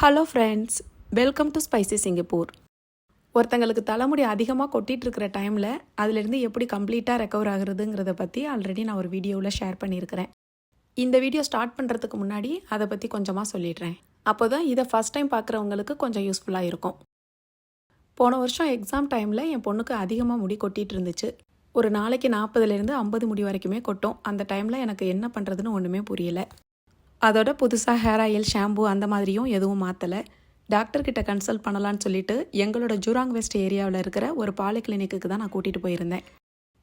Hello friends, welcome to spicy Singapore. ஒருத்தங்களுக்கு தலைமுடி அதிகமாக கொட்டிகிட்டு இருக்கிற டைமில் அதிலிருந்து எப்படி கம்ப்ளீட்டாக ரெக்கவர் ஆகுறதுங்கிறத பற்றி ஆல்ரெடி நான் ஒரு வீடியோவில் ஷேர் பண்ணியிருக்கிறேன். இந்த வீடியோ ஸ்டார்ட் பண்ணுறதுக்கு முன்னாடி அதை பற்றி கொஞ்சமாக சொல்லிடுறேன். அப்போ தான் இதை ஃபஸ்ட் டைம் பார்க்குறவங்களுக்கு கொஞ்சம் யூஸ்ஃபுல்லாக இருக்கும். போன வருஷம் எக்ஸாம் டைமில் என் பொண்ணுக்கு அதிகமாக முடி கொட்டிகிட்டு இருந்துச்சு. ஒரு நாளைக்கு 40லேருந்து 50 முடி வரைக்குமே கொட்டும். அந்த டைமில் எனக்கு என்ன பண்ணுறதுன்னு ஒன்றுமே புரியலை. அதோட புதுசாக ஹேர் ஆயில், ஷாம்பு அந்த மாதிரியும் எதுவும் மாற்றலை. டாக்டர்கிட்ட கன்சல்ட் பண்ணலான்னு சொல்லிட்டு எங்களோட ஜூராங் வெஸ்ட் ஏரியாவில் இருக்கிற ஒரு பாலிகிளினிக்கு தான் நான் கூட்டிகிட்டு போயிருந்தேன்.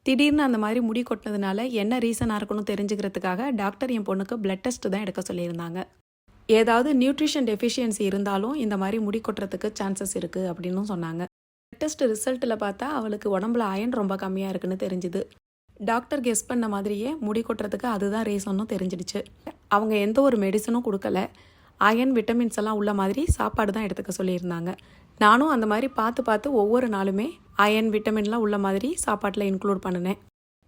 திடீர்னு அந்த மாதிரி முடி கொட்டினதுனால என்ன ரீசனாக இருக்கணும் தெரிஞ்சுக்கிறதுக்காக டாக்டர் என் பொண்ணுக்கு பிளட் டெஸ்ட் தான் எடுக்க சொல்லியிருந்தாங்க. ஏதாவது நியூட்ரிஷன் டெஃபிஷியன்சி இருந்தாலும் இந்த மாதிரி முடி கொட்டுறதுக்கு சான்சஸ் இருக்குது அப்படின்னு சொன்னாங்க. பிளட் டெஸ்ட் ரிசல்ட்டில் பார்த்தா அவளுக்கு உடம்புல அயன் ரொம்ப கம்மியாக இருக்குன்னு தெரிஞ்சுது. டாக்டர் கெஸ் பண்ண மாதிரியே முடி கொட்டுறதுக்கு அதுதான் ரீசனும் தெரிஞ்சிடுச்சு. அவங்க எந்த ஒரு மெடிசனும் கொடுக்கல. அயன், விட்டமின்ஸ் எல்லாம் உள்ள மாதிரி சாப்பாடு தான் எடுத்துக்க சொல்லியிருந்தாங்க. நானும் அந்த மாதிரி பார்த்து ஒவ்வொரு நாளுமே அயன், விட்டமின்லாம் உள்ள மாதிரி சாப்பாட்டில் இன்க்ளூட் பண்ணினேன்.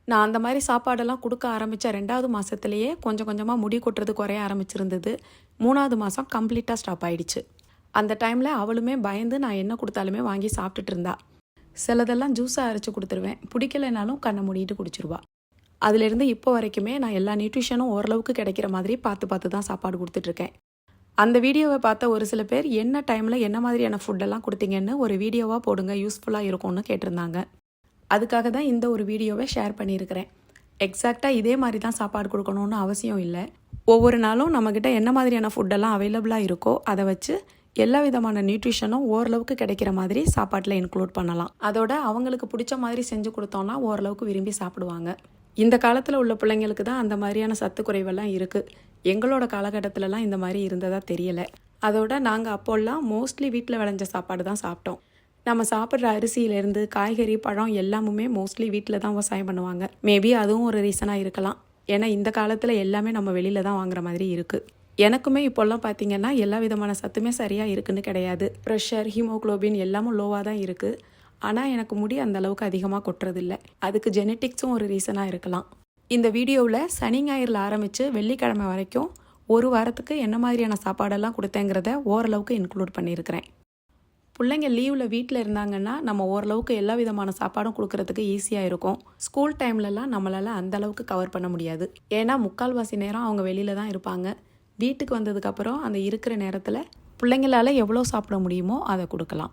நான் அந்த மாதிரி சாப்பாடெல்லாம் கொடுக்க ஆரம்பித்த 2வது மாதத்துலேயே கொஞ்சம் கொஞ்சமாக முடி கொட்டுறது குறைய ஆரம்பிச்சிருந்தது. 3வது மாதம் கம்ப்ளீட்டாக ஸ்டாப் ஆகிடுச்சு. அந்த டைமில் அவளுமே பயந்து நான் என்ன கொடுத்தாலுமே வாங்கி சாப்பிட்டுட்டு இருந்தா. சிலதெல்லாம் ஜூஸாக அரைச்சி கொடுத்துருவேன். பிடிக்கலைனாலும் கண்ணை மூடிட்டு குடிச்சிருவா. அதிலிருந்து இப்போ வரைக்குமே நான் எல்லா நியூட்ரிஷனும் ஓரளவுக்கு கிடைக்கிற மாதிரி பார்த்து தான் சாப்பாடு கொடுத்துட்ருக்கேன். அந்த வீடியோவை பார்த்த ஒரு சில பேர் என்ன டைமில் என்ன மாதிரியான ஃபுட்டெல்லாம் கொடுத்தீங்கன்னு ஒரு வீடியோவாக போடுங்க, யூஸ்ஃபுல்லாக இருக்கும்னு கேட்டிருந்தாங்க. அதுக்காக தான் இந்த ஒரு வீடியோவை ஷேர் பண்ணியிருக்கிறேன். எக்ஸாக்டாக இதே மாதிரி தான் சாப்பாடு கொடுக்கணுன்னு அவசியம் இல்லை. ஒவ்வொரு நாளும் நம்மக்கிட்ட என்ன மாதிரியான ஃபுட்டெல்லாம் அவைலபிளாக இருக்கோ அதை வச்சு எல்லா விதமான நியூட்ரிஷனும் ஓரளவுக்கு கிடைக்கிற மாதிரி சாப்பாட்டில் இன்க்ளூட் பண்ணலாம். அதோட அவங்களுக்கு பிடிச்ச மாதிரி செஞ்சு கொடுத்தோன்னா ஓரளவுக்கு விரும்பி சாப்பிடுவாங்க. இந்த காலத்தில் உள்ள பிள்ளைங்களுக்கு தான் அந்த மாதிரியான சத்து குறைவெல்லாம் இருக்குது. எங்களோட காலகட்டத்திலலாம் இந்த மாதிரி இருந்ததா தெரியலை. அதோட நாங்கள் அப்போல்லாம் மோஸ்ட்லி வீட்டில் விளைஞ்ச சாப்பாடு தான் சாப்பிட்டோம். நம்ம சாப்பிட்ற அரிசியிலேருந்து காய்கறி, பழம் எல்லாமுமே மோஸ்ட்லி வீட்டில் தான் விவசாயம் பண்ணுவாங்க. மேபி அதுவும் ஒரு ரீசனாக இருக்கலாம். ஏன்னா இந்த காலத்தில் எல்லாமே நம்ம வெளியில் தான் வாங்குற மாதிரி இருக்குது. எனக்குமே இப்போல்லாம் பார்த்தீங்கன்னா எல்லா விதமான சத்துமே சரியாக இருக்குன்னு கிடையாது. ப்ரெஷர், ஹீமோக்ளோபின் எல்லாமும் லோவாக தான் இருக்குது. ஆனால் எனக்கு முடி அந்த அளவுக்கு அதிகமாக கொட்டுறதில்லை. அதுக்கு ஜெனட்டிக்ஸும் ஒரு ரீசனாக இருக்கலாம். இந்த வீடியோவில் சனி ஞாயிறில் ஆரம்பித்து வெள்ளிக்கிழமை வரைக்கும் ஒரு வாரத்துக்கு என்ன மாதிரியான சாப்பாடெல்லாம் கொடுத்தேங்கிறத ஓரளவுக்கு இன்க்ளூட் பண்ணியிருக்கிறேன். பிள்ளைங்க லீவில் வீட்டில் இருந்தாங்கன்னா நம்ம ஓரளவுக்கு எல்லா விதமான சாப்பாடும் கொடுக்கறதுக்கு ஈஸியாக இருக்கும். ஸ்கூல் டைம்லலாம் நம்மளால் அந்த அளவுக்கு கவர் பண்ண முடியாது. ஏன்னா 3/4 நேரம் அவங்க வெளியில் தான் இருப்பாங்க. வீட்டுக்கு வந்ததுக்கப்புறம் அந்த இருக்கிற நேரத்தில் பிள்ளைங்களால் எவ்வளோ சாப்பிட முடியுமோ அதை கொடுக்கலாம்.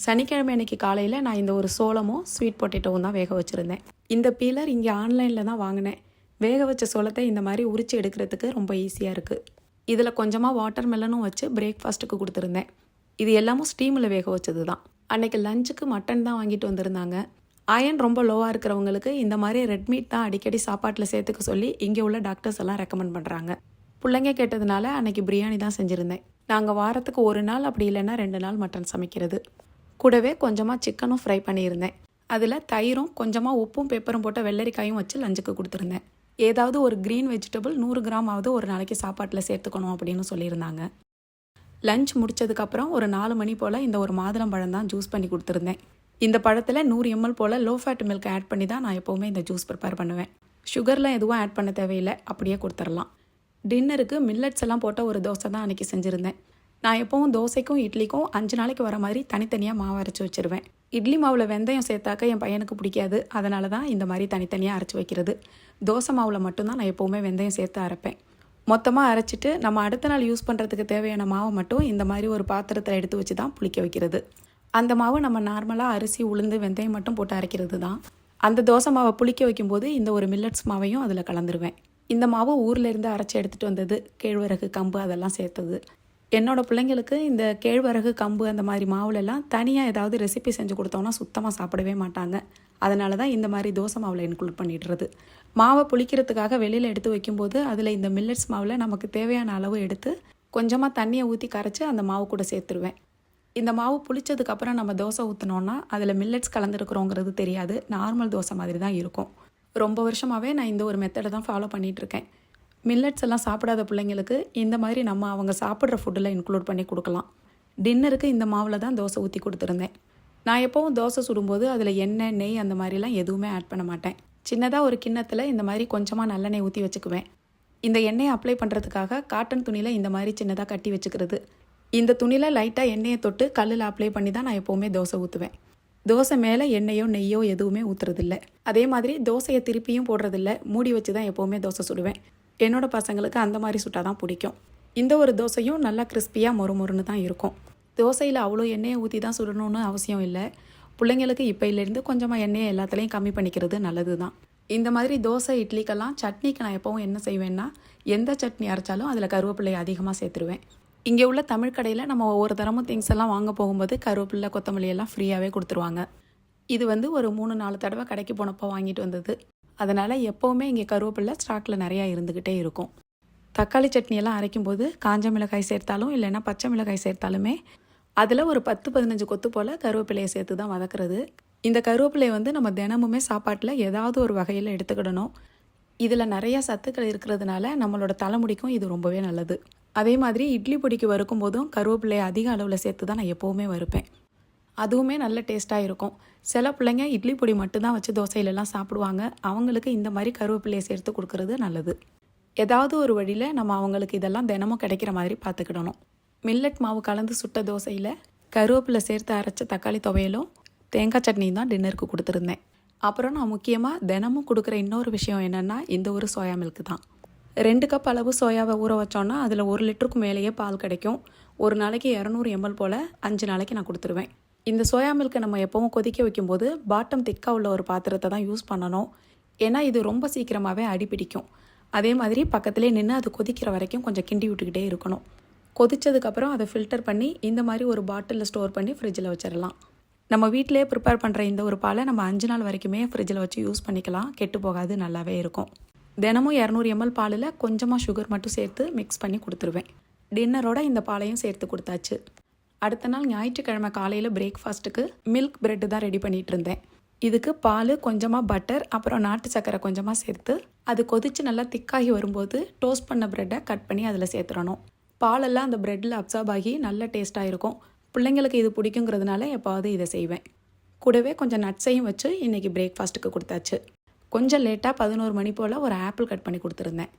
சனிக்கிழமை அன்னைக்கு காலையில் நான் இந்த ஒரு சோளமும் ஸ்வீட் பொட்டேட்டோவும் தான் வேக வச்சுருந்தேன். இந்த பீலர் இங்கே ஆன்லைனில் தான் வாங்கினேன். வேக வச்ச சோளத்தை இந்த மாதிரி உரித்து எடுக்கிறதுக்கு ரொம்ப ஈஸியாக இருக்குது. இதில் கொஞ்சமாக வாட்டர் மெலனும் வச்சு பிரேக்ஃபாஸ்ட்டுக்கு கொடுத்துருந்தேன். இது எல்லாமும் ஸ்டீமில் வேக வச்சது தான். அன்றைக்கி லஞ்சுக்கு மட்டன் தான் வாங்கிட்டு வந்திருந்தாங்க. அயன் ரொம்ப லோவாக இருக்கிறவங்களுக்கு இந்த மாதிரி ரெட் மீட் தான் அடிக்கடி சாப்பாட்டில் சேர்த்துக்க சொல்லி இங்கே உள்ள டாக்டர்ஸ் எல்லாம் ரெக்கமெண்ட் பண்ணுறாங்க. பிள்ளைங்க கேட்டதுனால அன்றைக்கி பிரியாணி தான் செஞ்சுருந்தேன். நாங்கள் வாரத்துக்கு ஒரு நாள் அப்படி இல்லைன்னா 2 நாள் மட்டன் சமைக்கிறது. கூடவே கொஞ்சமாக சிக்கனும் ஃப்ரை பண்ணியிருந்தேன். அதில் தயிரும் கொஞ்சமாக உப்பும் பெப்பரும் போட்ட வெள்ளரிக்காயும் வச்சு லஞ்சுக்கு கொடுத்துருந்தேன். ஏதாவது ஒரு க்ரீன் வெஜிடபிள் 100 கிராமாவது ஒரு நாளைக்கு சாப்பாட்டில் சேர்த்துக்கணும் அப்படின்னு சொல்லியிருந்தாங்க. லஞ்ச் முடித்ததுக்கப்புறம் ஒரு 4 மணி போல் இந்த ஒரு மாதுளம்பழம் தான் ஜூஸ் பண்ணி கொடுத்துருந்தேன். இந்த பழத்தில் 100 ml போல் லோ ஃபேட் மில்க் ஆட் பண்ணி தான் நான் எப்போவுமே இந்த ஜூஸ் ப்ரிப்பேர் பண்ணுவேன். சுகர்லாம் எதுவும் ஆட் பண்ண தேவையில்லை, அப்படியே கொடுத்துடலாம். டின்னருக்கு மில்லட்ஸ் எல்லாம் போட்ட ஒரு தோசை தான் அன்றைக்கி செஞ்சுருந்தேன். நான் எப்போவும் தோசைக்கும் இட்லிக்கும் 5 நாளைக்கு வர மாதிரி தனித்தனியாக மாவு அரைச்சி வச்சுருவேன். இட்லி மாவில் வெந்தயம் சேர்த்தாக்க என் பையனுக்கு பிடிக்காது. அதனால தான் இந்த மாதிரி தனித்தனியாக அரைச்சி வைக்கிறது. தோசை மாவில் மட்டும்தான் நான் எப்போவுமே வெந்தயம் சேர்த்து அரைப்பேன். மொத்தமாக அரைச்சிட்டு நம்ம அடுத்த நாள் யூஸ் பண்ணுறதுக்கு தேவையான மாவை மட்டும் இந்த மாதிரி ஒரு பாத்திரத்தில் எடுத்து வச்சு தான் புளிக்க வைக்கிறது. அந்த மாவு நம்ம நார்மலாக அரிசி, உளுந்து, வெந்தயம் மட்டும் போட்டு அரைக்கிறது தான். அந்த தோசை மாவை புளிக்க வைக்கும்போது இந்த ஒரு மில்லட்ஸ் மாவையும் அதில் கலந்துருவேன். இந்த மாவு ஊர்லேருந்து அரைச்சி எடுத்துகிட்டு வந்தது. கேழ்வரகு, கம்பு அதெல்லாம் சேர்த்தது. என்னோடய பிள்ளைங்களுக்கு இந்த கேழ்வரகு, கம்பு அந்த மாதிரி மாவுலெல்லாம் தனியாக ஏதாவது ரெசிபி செஞ்சு கொடுத்தோன்னா சுத்தமாக சாப்பிடவே மாட்டாங்க. அதனால தான் இந்த மாதிரி தோசை மாவில் இன்க்ளூட் பண்ணிடுறது. மாவை புளிக்கிறதுக்காக வெளியில் எடுத்து வைக்கும்போது அதில் இந்த மில்லட்ஸ் மாவில் நமக்கு தேவையான அளவு எடுத்து கொஞ்சமாக தண்ணியை ஊற்றி கரைச்சி அந்த மாவு கூட சேர்த்துருவேன். இந்த மாவு புளிச்சதுக்கப்புறம் நம்ம தோசை ஊற்றினோன்னா அதில் மில்லட்ஸ் கலந்துருக்குறோங்கிறது தெரியாது. நார்மல் தோசை மாதிரி தான் இருக்கும். ரொம்ப வருஷமாகவே நான் இந்த ஒரு மெத்தடை தான் ஃபாலோ பண்ணிகிட்ருக்கேன். மில்லட்ஸ் எல்லாம் சாப்பிடாத பிள்ளைங்களுக்கு இந்த மாதிரி நம்ம அவங்க சாப்பிட்ற ஃபுட்டில் இன்க்ளூட் பண்ணி கொடுக்கலாம். டின்னருக்கு இந்த மாவில் தான் தோசை ஊற்றி கொடுத்துருந்தேன். நான் எப்போவும் தோசை சுடும்போது அதில் எண்ணெய், நெய் அந்த மாதிரிலாம் எதுவுமே ஆட் பண்ண மாட்டேன். சின்னதாக ஒரு கிண்ணத்தில் இந்த மாதிரி கொஞ்சமாக நல்லெண்ணெய் ஊற்றி வச்சுக்குவேன். இந்த எண்ணெயை அப்ளை பண்ணுறதுக்காக காட்டன் துணியில் இந்த மாதிரி சின்னதாக கட்டி வச்சுக்கிறது. இந்த துணியில் லைட்டாக எண்ணெயை தொட்டு கல்லில் அப்ளை பண்ணி தான் நான் எப்போவுமே தோசை ஊற்றுவேன். தோசை மேலே எண்ணெயோ நெய்யோ எதுவுமே ஊற்றுறதில்ல. அதே மாதிரி தோசையை திருப்பியும் போடுறதில்ல, மூடி வச்சு தான் எப்போவுமே தோசை சுடுவேன். என்னோட பசங்களுக்கு அந்த மாதிரி சுட்டால் தான் பிடிக்கும். இந்த ஒரு தோசையும் நல்லா கிறிஸ்பியாக மொறுமொறுன்னு தான் இருக்கும். தோசையில் அவ்வளோ எண்ணெயை ஊற்றி தான் சுடணும்னு அவசியம் இல்லை. பிள்ளைங்களுக்கு இப்போலேருந்து கொஞ்சமாக எண்ணெயை எல்லாத்துலேயும் கம்மி பண்ணிக்கிறது நல்லது தான். இந்த மாதிரி தோசை இட்லிக்கெல்லாம் சட்னிக்கு நான் எப்போவும் என்ன செய்வேன்னா, எந்த சட்னி அரைச்சாலும் அதில் கருவேப்பிலை அதிகமாக சேர்த்துருவேன். இங்கே உள்ள தமிழ் கடையில் நம்ம ஒவ்வொரு தரமும் திங்ஸ் எல்லாம் வாங்க போகும்போது கருவேப்பிலை கொத்தமல்லி எல்லாம் ஃப்ரீயாகவே கொடுத்துருவாங்க. இது வந்து ஒரு 3-4 தடவை கடைக்கு போனப்போ வாங்கிட்டு வந்தது. அதனால் எப்போவுமே இங்கே கருவேப்பிலை ஸ்டாக்கில் நிறையா இருந்துக்கிட்டே இருக்கும். தக்காளி சட்னியெல்லாம் அரைக்கும்போது காஞ்ச மிளகாய் சேர்த்தாலும் இல்லைன்னா பச்சை மிளகாய் சேர்த்தாலுமே அதில் ஒரு 10-15 கொத்து போல் கருவேப்பிலையை சேர்த்து தான் வதக்குறது. இந்த கருவேப்பிலையை வந்து நம்ம தினமுமே சாப்பாட்டில் ஏதாவது ஒரு வகையில் எடுத்துக்கிடணும். இதில் நிறையா சத்துக்கள் இருக்கிறதுனால நம்மளோட தலைமுடிக்கும் இது ரொம்பவே நல்லது. அதே மாதிரி இட்லி பொடிக்கு வறுக்கும் போதும் கருவேப்பிலையை அதிக அளவில் சேர்த்து தான் நான் எப்போவுமே வறுப்பேன். அதுவுமே நல்ல டேஸ்ட்டாக இருக்கும். சில பிள்ளைங்க இட்லி பொடி மட்டும்தான் வச்சு தோசையிலலாம் சாப்பிடுவாங்க. அவங்களுக்கு இந்த மாதிரி கருவேப்பிலையை சேர்த்து கொடுக்கறது நல்லது. ஏதாவது ஒரு வழியில் நம்ம அவங்களுக்கு இதெல்லாம் தினமும் கிடைக்கிற மாதிரி பார்த்துக்கிடணும். மில்லட் மாவு கலந்து சுட்ட தோசையில் கருவேப்பிலை சேர்த்து அரைச்ச தக்காளி துவையலும் தேங்காய் சட்னியும் தான் டின்னருக்கு கொடுத்துருந்தேன். அப்புறம் நான் முக்கியமாக தினமும் கொடுக்குற இன்னொரு விஷயம் என்னென்னா, இந்த ஒரு சோயா மில்க்கு தான். 2 கப் அளவு சோயாவை ஊற வச்சோன்னா அதில் 1 லிட்டருக்கு மேலேயே பால் கிடைக்கும். ஒரு நாளைக்கு 200 ml போல் 5 நாளைக்கு நான் கொடுத்துருவேன். இந்த சோயா மில்க்கை நம்ம எப்போவும் கொதிக்க வைக்கும்போது பாட்டம் திக்காக உள்ள ஒரு பாத்திரத்தை தான் யூஸ் பண்ணணும். ஏன்னா இது ரொம்ப சீக்கிரமாகவே அடிப்பிடிக்கும். அதே மாதிரி பக்கத்துலேயே நின்று அது கொதிக்கிற வரைக்கும் கொஞ்சம் கிண்டி விட்டுக்கிட்டே இருக்கணும். கொதித்ததுக்கப்புறம் அதை ஃபில்டர் பண்ணி இந்த மாதிரி ஒரு பாட்டிலில் ஸ்டோர் பண்ணி ஃப்ரிட்ஜில் வச்சிடலாம். நம்ம வீட்டிலே ப்ரிப்பேர் பண்ணுற இந்த ஒரு பாலை நம்ம 5 நாள் வரைக்குமே ஃப்ரிட்ஜில் வச்சு யூஸ் பண்ணிக்கலாம். கெட்டு போகாது, நல்லாவே இருக்கும். தினமும் 200 ml பாலில் கொஞ்சமாக சுகர் மட்டும் சேர்த்து மிக்ஸ் பண்ணி கொடுத்துருவேன். டின்னரோட இந்த பாலையும் சேர்த்து கொடுத்தாச்சு. அடுத்த நாள் ஞாயிற்றுக்கிழமை காலையில் பிரேக்ஃபாஸ்ட்டுக்கு மில்க் பிரெட்டு தான் ரெடி பண்ணிகிட்டு இருந்தேன். இதுக்கு பால், கொஞ்சமாக பட்டர், அப்புறம் நாட்டு சக்கரை கொஞ்சமாக சேர்த்து அது கொதித்து நல்லா திக்காகி வரும்போது டோஸ்ட் பண்ண ப்ரெட்டை கட் பண்ணி அதில் சேர்த்துடணும். பாலெல்லாம் அந்த ப்ரெட்டில் அப்சார்ப் ஆகி நல்ல டேஸ்ட்டாக இருக்கும். பிள்ளைங்களுக்கு இது பிடிக்குங்கிறதுனால எப்போவாவது இதை செய்வேன். கூடவே கொஞ்சம் நட்ஸையும் வச்சு இன்றைக்கி பிரேக்ஃபாஸ்ட்டுக்கு கொடுத்தாச்சு. கொஞ்சம் லேட்டாக 11 மணி போல் ஒரு ஆப்பிள் கட் பண்ணி கொடுத்துருந்தேன்.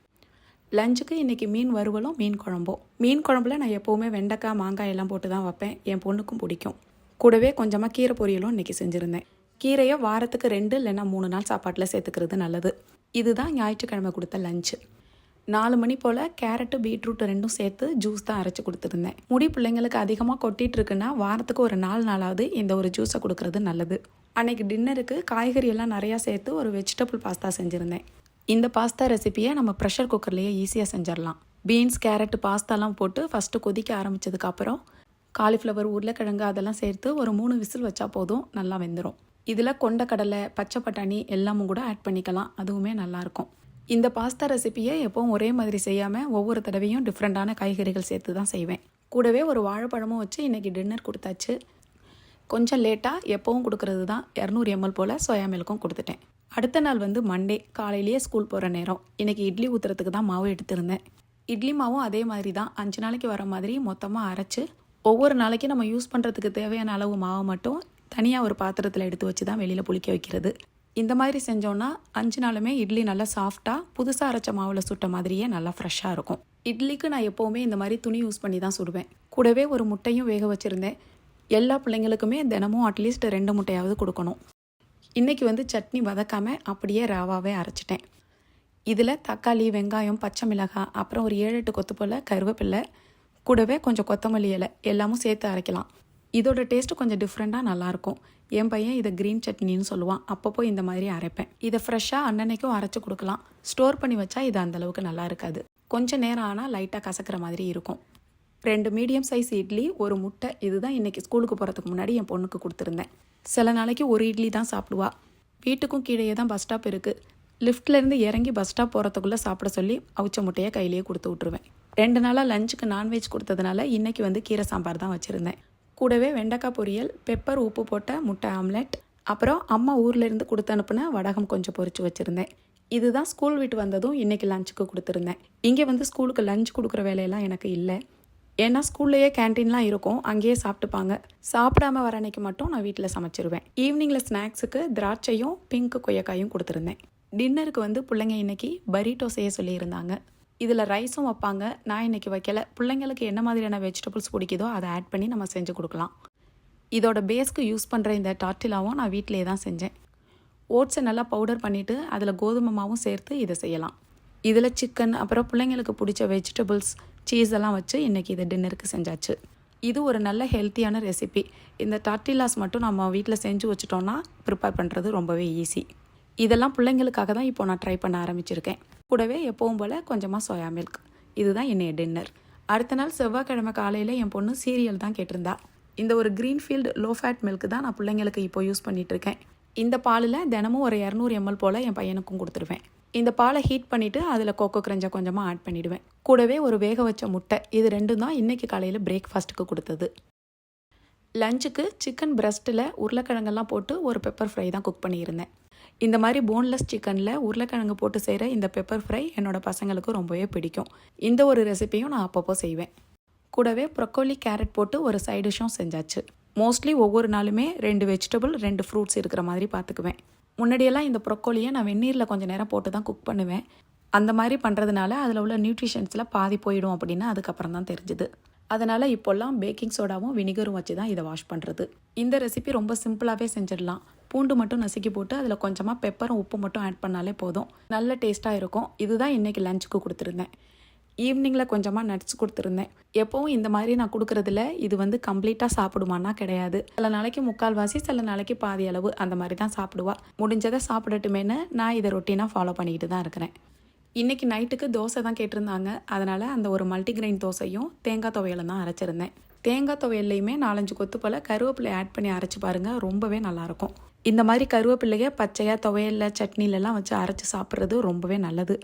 லஞ்சுக்கு இன்றைக்கி மீன் வறுவலும் மீன் குழம்பும். மீன் குழம்புல நான் எப்போவுமே வெண்டைக்காய், மாங்காய் எல்லாம் போட்டு தான் வைப்பேன். என் பொண்ணுக்கும் பிடிக்கும். கூடவே கொஞ்சமாக கீரை பொரியலும் இன்றைக்கி செஞ்சுருந்தேன். கீரையை வாரத்துக்கு 2 இல்லைன்னா 3 நாள் சாப்பாட்டில் சேர்த்துக்கிறது நல்லது. இதுதான் ஞாயிற்றுக்கிழமை கொடுத்த லஞ்சு. 4 மணி போல் கேரட்டு, பீட்ரூட் 2ம் சேர்த்து ஜூஸ் தான் அரைச்சி கொடுத்துருந்தேன். முடி பிள்ளைங்களுக்கு அதிகமாக கொட்டிகிட்டு இருக்குன்னா வாரத்துக்கு ஒரு 4 நாளாவது இந்த ஒரு ஜூஸை கொடுக்கறது நல்லது. அன்றைக்கி டின்னருக்கு காய்கறி எல்லாம் நிறையா சேர்த்து ஒரு வெஜிடபிள் பாஸ்தா செஞ்சுருந்தேன். இந்த பாஸ்தா ரெசிப்பியை நம்ம ப்ரெஷர் குக்கர்லேயே ஈஸியாக செஞ்சிடலாம். பீன்ஸ், கேரட், பாஸ்தாலாம் போட்டு ஃபஸ்ட்டு கொதிக்க ஆரம்பித்ததுக்கப்புறம் காலிஃப்ளவர், உருளைக்கிழங்கு அதெல்லாம் சேர்த்து ஒரு 3 விசில் வச்சா போதும், நல்லா வெந்துடும். இதில் கொண்டக்கடலை, பச்சை பட்டாணி எல்லாமும் கூட ஆட் பண்ணிக்கலாம். அதுவுமே நல்லாயிருக்கும். இந்த பாஸ்தா ரெசிப்பியை எப்போவும் ஒரே மாதிரி செய்யாமல் ஒவ்வொரு தடவையும் டிஃப்ரெண்ட்டான காய்கறிகள் சேர்த்து தான் செய்வேன். கூடவே ஒரு வாழைப்பழமும் வச்சு இன்றைக்கி டின்னர் கொடுத்தாச்சு. கொஞ்சம் லேட்டாக எப்போவும் கொடுக்கறது தான் 200 ml போல் சோயா மில்க்கும் கொடுத்துட்டேன். அடுத்த நாள் வந்து மண்டே, காலையிலேயே ஸ்கூல் போகிற நேரம். இன்றைக்கி இட்லி ஊற்றுறதுக்கு தான் மாவு எடுத்திருந்தேன். இட்லி மாவும் அதே மாதிரி தான் 5 நாளைக்கு வர மாதிரி மொத்தமாக அரைச்சி ஒவ்வொரு நாளைக்கு நம்ம யூஸ் பண்ணுறதுக்கு தேவையான அளவு மாவை மட்டும் தனியாக ஒரு பாத்திரத்தில் எடுத்து வச்சு தான் வெளியில் புளிக்க வைக்கிறது. இந்த மாதிரி செஞ்சோன்னா 5 நாளுமே இட்லி நல்லா சாஃப்டாக புதுசாக அரைச்ச மாவில் சுட்ட மாதிரியே நல்லா ஃப்ரெஷ்ஷாக இருக்கும். இட்லிக்கு நான் எப்போவுமே இந்த மாதிரி துணி யூஸ் பண்ணி தான் சுடுவேன். கூடவே ஒரு முட்டையும் வேக வச்சுருந்தேன். எல்லா பிள்ளைங்களுக்குமே தினமும் அட்லீஸ்ட் 2 முட்டையாவது கொடுக்கணும். இன்றைக்கி வந்து சட்னி வதக்காமல் அப்படியே ராவாகவே அரைச்சிட்டேன். இதில் தக்காளி, வெங்காயம், பச்சை மிளகாய், அப்புறம் ஒரு 7-8 கொத்து போல் கருவேப்பிலை, கூடவே கொஞ்சம் கொத்தமல்லி இலை எல்லாமும் சேர்த்து அரைக்கலாம். இதோட டேஸ்ட்டு கொஞ்சம் டிஃப்ரெண்ட்டாக நல்லாயிருக்கும். என் பையன் இதை க்ரீன் சட்னின்னு சொல்லுவான். அப்பப்போ இந்த மாதிரி அரைப்பேன். இதை ஃப்ரெஷ்ஷாக அன்னன்னைக்கும் அரைச்சி கொடுக்கலாம். ஸ்டோர் பண்ணி வச்சா இது அந்தளவுக்கு நல்லா இருக்காது. கொஞ்சம் நேரம் ஆனால் லைட்டாக கசக்கிற மாதிரி இருக்கும். 2 மீடியம் சைஸ் இட்லி, ஒரு முட்டை, இதுதான் இன்றைக்கி ஸ்கூலுக்கு போகிறதுக்கு முன்னாடி என் பொண்ணுக்கு கொடுத்துருந்தேன். சில நாளைக்கு ஒரு இட்லி தான் சாப்பிடுவா. வீட்டுக்கும் கீழே தான் பஸ் ஸ்டாப் இருக்குது. லிஃப்ட்லேருந்து இறங்கி பஸ் ஸ்டாப் போகிறதுக்குள்ளே சாப்பிட சொல்லி அவிச்ச முட்டையை கையிலேயே கொடுத்து விட்ருவேன். 2 நாளாக லஞ்சுக்கு நான்வெஜ் கொடுத்ததுனால இன்றைக்கி வந்து கீரை சாம்பார் தான் வச்சுருந்தேன். கூடவே வெண்டைக்காய் பொரியல், பெப்பர், உப்பு போட்ட முட்டை ஆம்லெட், அப்புறம் அம்மா ஊர்லேருந்து கொடுத்து அனுப்புன வடகம் கொஞ்சம் பொரிச்சு வச்சுருந்தேன். இதுதான் ஸ்கூல் விட்டு வந்ததும் இன்றைக்கி லஞ்சுக்கு கொடுத்துருந்தேன். இங்கே வந்து ஸ்கூலுக்கு லஞ்ச் கொடுக்குற வேலையெல்லாம் எனக்கு இல்லை. ஏன்னா ஸ்கூல்லையே கேன்டீன்லாம் இருக்கும், அங்கேயே சாப்பிட்டுப்பாங்க. சாப்பிடாம வர அன்னைக்கு மட்டும் நான் வீட்டில் சமைச்சிருவேன். ஈவினிங்கில் ஸ்நாக்ஸுக்கு திராட்சையும் பிங்க் கொய்யக்காயும் கொடுத்துருந்தேன். டின்னருக்கு வந்து பிள்ளைங்க இன்றைக்கி பரீட்டோ செய்ய சொல்லியிருந்தாங்க. இதில் ரைஸும் வைப்பாங்க. நான் இன்றைக்கி வைக்கல. பிள்ளைங்களுக்கு என்ன மாதிரியான வெஜிடபிள்ஸ் பிடிக்குதோ அதை ஆட் பண்ணி நம்ம செஞ்சு கொடுக்கலாம். இதோட பேஸ்க்கு யூஸ் பண்ணுற இந்த டார்ட்டிலாவும் நான் வீட்டிலே தான் செஞ்சேன். ஓட்ஸை நல்லா பவுடர் பண்ணிவிட்டு அதில் கோதுமை மாவும் சேர்த்து இதை செய்யலாம். இதில் சிக்கன், அப்புறம் பிள்ளைங்களுக்கு பிடிச்ச வெஜிடபிள்ஸ், சீஸ் எல்லாம் வச்சு இன்றைக்கி இதை டின்னருக்கு செஞ்சாச்சு. இது ஒரு நல்ல ஹெல்த்தியான ரெசிபி. இந்த டார்ட்டிலாஸ் மட்டும் நம்ம வீட்டில் செஞ்சு வச்சுட்டோன்னா ப்ரிப்பேர் பண்ணுறது ரொம்பவே ஈஸி. இதெல்லாம் பிள்ளைங்களுக்காக தான் இப்போ நான் ட்ரை பண்ண ஆரம்பிச்சிருக்கேன். கூடவே எப்பவும் போல் கொஞ்சமாக சோயா மில்க். இதுதான் என்னைய டின்னர். அடுத்த நாள் செவ்வாய்க்கிழமை காலையில் என் பொண்ணு சீரியல் தான் கேட்டிருந்தா. இந்த ஒரு க்ரீன்ஃபீல்டு லோ ஃபேட் மில்க் தான் நான் பிள்ளைங்களுக்கு இப்போ யூஸ் பண்ணிகிட்ருக்கேன். இந்த பாலில் தினமும் ஒரு 200 ml போல் என் பையனுக்கும் கொடுத்துருவேன். இந்த பாலை ஹீட் பண்ணிவிட்டு அதில் கோகோ கிரஞ்சை கொஞ்சமாக ஆட் பண்ணிவிடுவேன். கூடவே ஒரு வேக வச்ச முட்டை. இது ரெண்டும் தான் இன்றைக்கி காலையில் பிரேக்ஃபாஸ்ட்டுக்கு கொடுத்தது. லஞ்சுக்கு சிக்கன் பிரஸ்ட்டில் உருளைக்கிழங்கெல்லாம் போட்டு ஒரு பெப்பர் ஃப்ரை தான் குக் பண்ணியிருந்தேன். இந்த மாதிரி போன்லெஸ் சிக்கனில் உருளைக்கிழங்கு போட்டு செய்கிற இந்த பெப்பர் ஃப்ரை என்னோடய பசங்களுக்கு ரொம்பவே பிடிக்கும். இந்த ஒரு ரெசிபியும் நான் அப்பப்போ செய்வேன். கூடவே ப்ரொக்கோலி, கேரட் போட்டு ஒரு சைட் டிஷ்ஷும் செஞ்சாச்சு. மோஸ்ட்லி ஒவ்வொரு நாளுமே 2 வெஜிடபிள் 2 ஃப்ரூட்ஸ் இருக்கிற மாதிரி பார்த்துக்குவேன். முன்னாடியெல்லாம் இந்த ப்ரொக்கோலியை நான் வெந்நீரில் கொஞ்சம் நேரம் போட்டு தான் குக் பண்ணுவேன். அந்த மாதிரி பண்ணுறதுனால அதில் உள்ள நியூட்ரிஷன்ஸில் பாதி போயிடும் அப்படின்னு அதுக்கப்புறம் தான் தெரிஞ்சுது. அதனால் இப்போல்லாம் பேக்கிங் சோடாவும் வினிகரும் வச்சு தான் இதை வாஷ் பண்ணுறது. இந்த ரெசிபி ரொம்ப சிம்பிளாகவே செஞ்சிடலாம். பூண்டு மட்டும் நசுக்கி போட்டு அதில் கொஞ்சமாக பெப்பரும் உப்பு மட்டும் ஆட் பண்ணாலே போதும். நல்ல டேஸ்ட்டாக இருக்கும். இதுதான் இன்றைக்கி லஞ்சுக்கு கொடுத்துருந்தேன். ஈவினிங்கில் கொஞ்சமாக நட்ஸ் கொடுத்துருந்தேன். எப்போவும் இந்த மாதிரி நான் கொடுக்குறதுல இது கம்ப்ளீட்டாக சாப்பிடுமான்னா கிடையாது. சில நாளைக்கு முக்கால்வாசி, சில நாளைக்கு பாதி அளவு அந்த மாதிரி தான் சாப்பிடுவா. முடிஞ்சதை சாப்பிடட்டுமேனு நான் இதை ரொட்டீனாக ஃபாலோ பண்ணிக்கிட்டு தான் இருக்கிறேன். இன்றைக்கி நைட்டுக்கு தோசை தான் கேட்டிருந்தாங்க. அதனால் அந்த ஒரு மல்டிகிரெயின் தோசையும் தேங்காய் துவையலும் தான் அரைச்சிருந்தேன். தேங்காய் துவையல்லையுமே 4-5 கொத்து போல் கருவேப்பிலை ஆட் பண்ணி அரைச்சி பாருங்கள், ரொம்பவே நல்லாயிருக்கும். இந்த மாதிரி கருவேப்பிள்ளையை பச்சையாக துவையலில், சட்னிலெல்லாம் வச்சு அரைச்சி சாப்பிட்றது ரொம்பவே நல்லது.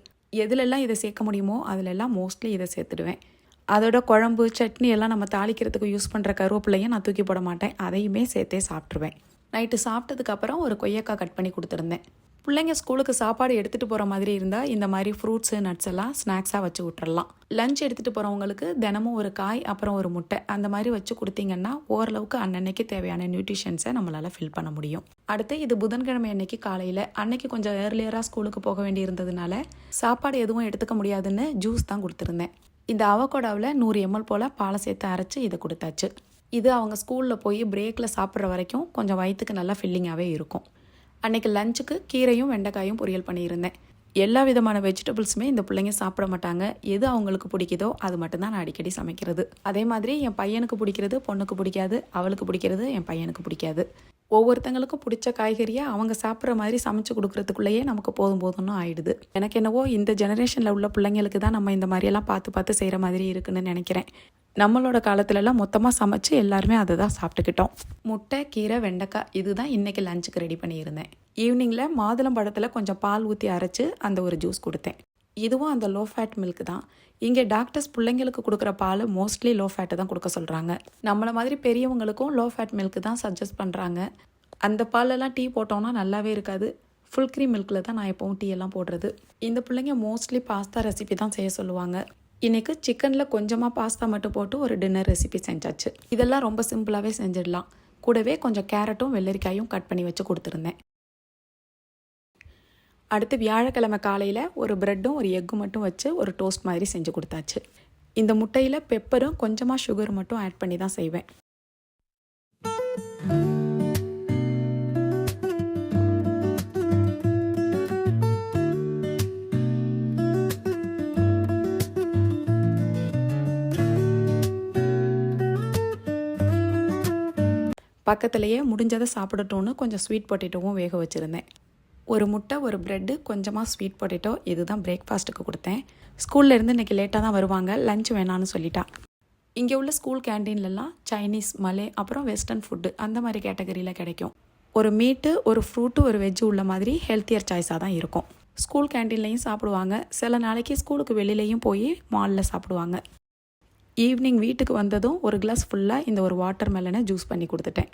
எதுலெல்லாம் இதை சேர்க்க முடியுமோ அதிலெல்லாம் மோஸ்ட்லி இதை சேர்த்துடுவேன். அதோட குழம்பு, சட்னி எல்லாம் நம்ம தாளிக்கிறதுக்கு யூஸ் பண்ணுற கருவேப்பிலையும் நான் தூக்கி போட மாட்டேன். அதையுமே சேர்த்தே சாப்பிட்ருவேன். நைட்டு சாப்பிட்டதுக்கப்புறம் ஒரு கொய்யக்காய் கட் பண்ணி கொடுத்துருந்தேன். பிள்ளைங்க ஸ்கூலுக்கு சாப்பாடு எடுத்துகிட்டு போகிற மாதிரி இருந்தால் இந்த மாதிரி ஃப்ரூட்ஸு, நட்ஸ் எல்லாம் ஸ்நாக்ஸாக வச்சு விட்டுறலாம். லஞ்ச் எடுத்துகிட்டு போகிறவங்களுக்கு தினமும் ஒரு காய், அப்புறம் ஒரு முட்டை அந்த மாதிரி வச்சு கொடுத்தீங்கன்னா ஓரளவுக்கு அன்னன்னைக்கு தேவையான நியூட்ரிஷன்ஸை நம்மளால் ஃபில் பண்ண முடியும். அடுத்து இது புதன்கிழமை அன்னைக்கு காலையில். அன்னைக்கு கொஞ்சம் ஏர்லியராக ஸ்கூலுக்கு போக வேண்டி இருந்ததுனால சாப்பாடு எதுவும் எடுத்துக்க முடியாதுன்னு ஜூஸ் தான் கொடுத்துருந்தேன். இந்த அவகோடாவில் 100 ml போல் பாலை சேர்த்து அரைச்சி இதை கொடுத்தாச்சு. இது அவங்க ஸ்கூலில் போய் பிரேக்கில் சாப்பிட்ற வரைக்கும் கொஞ்சம் வயிற்றுக்கு நல்லா ஃபில்லிங்காகவே இருக்கும். அன்றைக்கி லஞ்சுக்கு கீரையும் வெண்டைக்காயும் பொரியல் பண்ணியிருந்தேன். எல்லா விதமான வெஜிடபிள்ஸுமே இந்த பிள்ளைங்க சாப்பிட மாட்டாங்க. எது அவங்களுக்கு பிடிக்குதோ அது மட்டும்தான் நான் அடிக்கடி சமைக்கிறது. அதே மாதிரி என் பையனுக்கு பிடிக்கிறது பொண்ணுக்கு பிடிக்காது, அவளுக்கு பிடிக்கிறது என் பையனுக்கு பிடிக்காது. ஒவ்வொருத்தங்களுக்கும் பிடிச்ச காய்கறியை அவங்க சாப்பிட்ற மாதிரி சமைச்சு கொடுக்குறதுக்குள்ளேயே நமக்கு போதும்னு ஆயிடுது. எனக்கு என்னவோ இந்த ஜெனரேஷனில் உள்ள பிள்ளைங்களுக்கு தான் நம்ம இந்த மாதிரியெல்லாம் பார்த்து செய்கிற மாதிரி இருக்குன்னு நினைக்கிறேன். நம்மளோட காலத்துலலாம் மொத்தமாக சமைச்சு எல்லாருமே அதை தான் சாப்பிட்டுக்கிட்டோம். முட்டை, கீரை, வெண்டைக்காய் இதுதான் இன்றைக்கி லஞ்சுக்கு ரெடி பண்ணியிருந்தேன். ஈவினிங்கில் மாதுளம் பழத்தில் கொஞ்சம் பால் ஊற்றி அரைச்சி அந்த ஒரு ஜூஸ் கொடுத்தேன். இதுவும் அந்த லோ ஃபேட் மில்க் தான். இங்கே டாக்டர்ஸ் பிள்ளைங்களுக்கு கொடுக்குற பால் மோஸ்ட்லி லோ ஃபேட்டு தான் கொடுக்க சொல்கிறாங்க. நம்மளை மாதிரி பெரியவங்களுக்கும் லோ ஃபேட் மில்க் தான் சஜஸ்ட் பண்ணுறாங்க. அந்த பாலெல்லாம் டீ போட்டோன்னா நல்லாவே இருக்காது. ஃபுல் க்ரீம் மில்கில் தான் நான் எப்போவும் டீ எல்லாம் போடுறது. இந்த பிள்ளைங்க மோஸ்ட்லி பாஸ்தா ரெசிபி தான் செய்ய சொல்லுவாங்க. இன்றைக்கி சிக்கனில் கொஞ்சமாக பாஸ்தா மட்டும் போட்டு ஒரு டின்னர் ரெசிபி செஞ்சாச்சு. இதெல்லாம் ரொம்ப சிம்பிளாகவே செஞ்சிடலாம். கூடவே கொஞ்சம் கேரட்டும் வெள்ளரிக்காயும் கட் பண்ணி வச்சு கொடுத்துருந்தேன். அடுத்து வியாழக்கிழமை காலையில் ஒரு ப்ரெட்டும் ஒரு எக்கும் மட்டும் வச்சு ஒரு டோஸ்ட் மாதிரி செஞ்சு கொடுத்தாச்சு. இந்த முட்டையில் பெப்பரும் கொஞ்சமாக சுகர் மட்டும் ஆட் பண்ணி தான் செய்வேன். பக்கத்துலேயே முடிஞ்சதை சாப்பிடட்டும்னு கொஞ்சம் ஸ்வீட் பொட்டேட்டோவும் வேக வச்சுருந்தேன். ஒரு முட்டை, ஒரு ப்ரெட்டு, கொஞ்சமாக ஸ்வீட் பொட்டேட்டோ இதுதான் பிரேக்ஃபாஸ்ட்டுக்கு கொடுத்தேன். ஸ்கூல்லேருந்து இன்றைக்கி லேட்டாக தான் வருவாங்க, லஞ்ச் வேணான்னு சொல்லிட்டா. இங்கே உள்ள ஸ்கூல் கேன்டீன்லலாம் சைனீஸ், மலே, அப்புறம் வெஸ்டர்ன் ஃபுட்டு அந்த மாதிரி கேட்டகரியில் கிடைக்கும். ஒரு மீட்டு, ஒரு ஃப்ரூட்டு, ஒரு வெஜ்ஜு உள்ள மாதிரி ஹெல்த்தியர் சாய்ஸாக தான் இருக்கும். ஸ்கூல் கேன்டீன்லேயும் சாப்பிடுவாங்க. சில நாளைக்கு ஸ்கூலுக்கு வெளியிலையும் போய் மாலில் சாப்பிடுவாங்க. ஈவினிங் வீட்டுக்கு வந்ததும் ஒரு கிளாஸ் ஃபுல்லாக இந்த ஒரு வாட்டர் மெலனை ஜூஸ் பண்ணி கொடுத்துட்டேன்.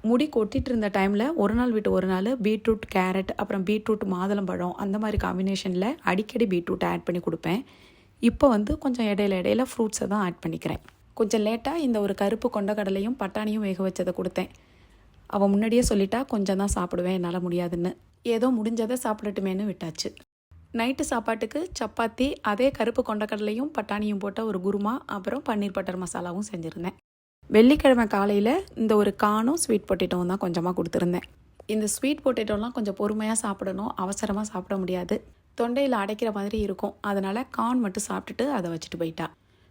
முடி கொட்டிகிட்டு இருந்த டைமில் ஒரு நாள் விட்டு ஒரு நாள் பீட்ரூட், கேரட், அப்புறம் பீட்ரூட், மாதுளம்பழம் அந்த மாதிரி காம்பினேஷனில் அடிக்கடி பீட்ரூட் ஆட் பண்ணி கொடுப்பேன். இப்போ கொஞ்சம் இடையில ஃப்ரூட்ஸை தான் ஆட் பண்ணிக்கிறேன். கொஞ்சம் லேட்டாக இந்த ஒரு கருப்பு கொண்டக்கடலையும் பட்டாணியும் வேக வச்சதை கொடுத்தேன். அவள் முன்னாடியே சொல்லிட்டா கொஞ்சம் தான் சாப்பிடுவேன், என்னால் முடியாதுன்னு. ஏதோ முடிஞ்சதை சாப்பிடட்டுமேனு விட்டாச்சு. நைட்டு சாப்பாட்டுக்கு சப்பாத்தி, அதே கருப்பு கொண்டக்கடலையும் பட்டாணியும் போட்ட ஒரு குருமா, அப்புறம் பன்னீர் பட்டர் மசாலாவும் செஞ்சுருந்தேன். வெள்ளிக்கிழமை காலையில் இந்த ஒரு கார்னும் ஸ்வீட் பொட்டேட்டோவும் தான் கொஞ்சமாக கொடுத்துருந்தேன். இந்த ஸ்வீட் பொட்டேட்டோலாம் கொஞ்சம் பொறுமையாக சாப்பிடணும், அவசரமாக சாப்பிட முடியாது. தொண்டையில் அடைக்கிற மாதிரி இருக்கும். அதனால் கார்ன் மட்டும் சாப்பிட்டுட்டு அதை வச்சுட்டு போயிட்டா.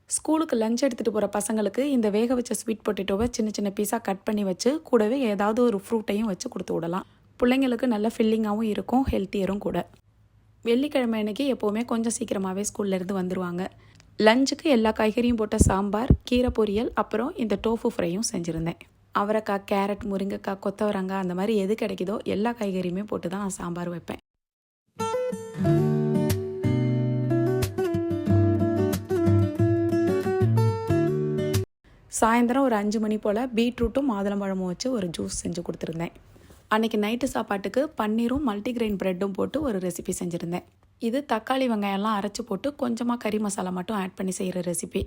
ஸ்கூலுக்கு லஞ்ச் எடுத்துகிட்டு போகிற பசங்களுக்கு இந்த வேக வச்ச ஸ்வீட் பொட்டேட்டோவை சின்ன சின்ன பீஸாக கட் பண்ணி வச்சு கூடவே ஏதாவது ஒரு ஃப்ரூட்டையும் வச்சு கொடுத்து விடலாம். பிள்ளைங்களுக்கு நல்ல ஃபில்லிங்காகவும் இருக்கும், ஹெல்த்தியரும் கூட. வெள்ளிக்கிழமை அன்னைக்கு எப்போவுமே கொஞ்சம் சீக்கிரமாகவே ஸ்கூல்லேருந்து வந்துடுவாங்க. லஞ்சுக்கு எல்லா காய்கறியும் போட்ட சாம்பார், கீரை பொரியல், அப்புறம் இந்த டோஃபு ஃப்ரையும் செஞ்சுருந்தேன். அவரைக்காய், கேரட், முருங்கைக்காய், கொத்தவரங்காய் அந்த மாதிரி எது கிடைக்குதோ எல்லா காய்கறியுமே போட்டு தான் நான் சாம்பார் வைப்பேன். சாயந்தரம் ஒரு 5 மணி போல் பீட்ரூட்டும் மாதுளம்பழமும் வச்சு ஒரு ஜூஸ் செஞ்சு கொடுத்துருந்தேன். அன்றைக்கி நைட்டு சாப்பாட்டுக்கு பன்னீரும் மல்டிகிரெயின் ப்ரெட்டும் போட்டு ஒரு ரெசிபி செஞ்சுருந்தேன். இது தக்காளி வெங்காயம்லாம் அரைச்சி போட்டு கொஞ்சமாக கறி மசாலா மட்டும் ஆட் பண்ணி செய்கிற ரெசிபி.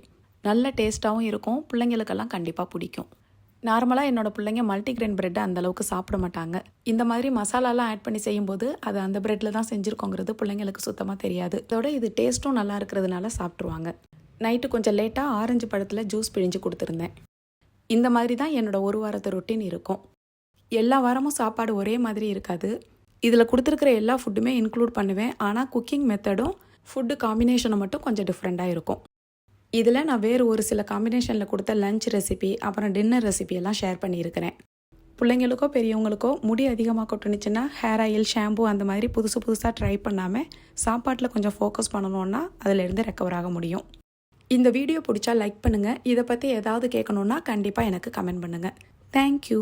நல்ல டேஸ்ட்டாகவும் இருக்கும், பிள்ளைங்களுக்கெல்லாம் கண்டிப்பாக பிடிக்கும். நார்மலாக என்னோடய பிள்ளைங்க மல்டிகிரெயின் ப்ரெட்டை அந்தளவுக்கு சாப்பிட மாட்டாங்க. இந்த மாதிரி மசாலாலாம் ஆட் பண்ணி செய்யும்போது அது அந்த ப்ரெட்டில் தான் செஞ்சுருக்கோங்கிறது பிள்ளைங்களுக்கு சுத்தமாக தெரியாது. இதோட இது டேஸ்ட்டும் நல்லா இருக்கிறதுனால சாப்பிட்ருவாங்க. நைட்டு கொஞ்சம் லேட்டாக ஆரஞ்சு பழத்தில் ஜூஸ் பிழிஞ்சு கொடுத்துருந்தேன். இந்த மாதிரி தான் என்னோடய ஒரு வாரத்து ரொட்டீன் இருக்கும். எல்லா வாரமும் சாப்பாடு ஒரே மாதிரி இருக்காது. இதில் கொடுத்துருக்கிற எல்லா ஃபுட்டுமே இன்க்ளூட் பண்ணுவேன். ஆனால் குக்கிங் மெத்தடும் ஃபுட்டு காம்பினேஷனும் மட்டும் கொஞ்சம் டிஃப்ரெண்ட்டாக இருக்கும். இதில் நான் வேறு ஒரு சில காம்பினேஷனில் கொடுத்த லஞ்ச் ரெசிபி, அப்புறம் டின்னர் ரெசிபி எல்லாம் ஷேர் பண்ணியிருக்கிறேன். பிள்ளைங்களுக்கோ பெரியவங்களுக்கோ முடி அதிகமாக கொட்டுனுச்சுன்னா ஹேர் ஆயில், ஷாம்பு அந்த மாதிரி புதுசாக ட்ரை பண்ணாமல் சாப்பாட்டில் கொஞ்சம் ஃபோக்கஸ் பண்ணணுன்னா அதிலேருந்து ரெக்கவர் ஆக முடியும். இந்த வீடியோ பிடிச்சா லைக் பண்ணுங்கள். இதை பற்றி ஏதாவது கேட்கணுன்னா கண்டிப்பாக எனக்கு கமெண்ட் பண்ணுங்கள். தேங்க்யூ.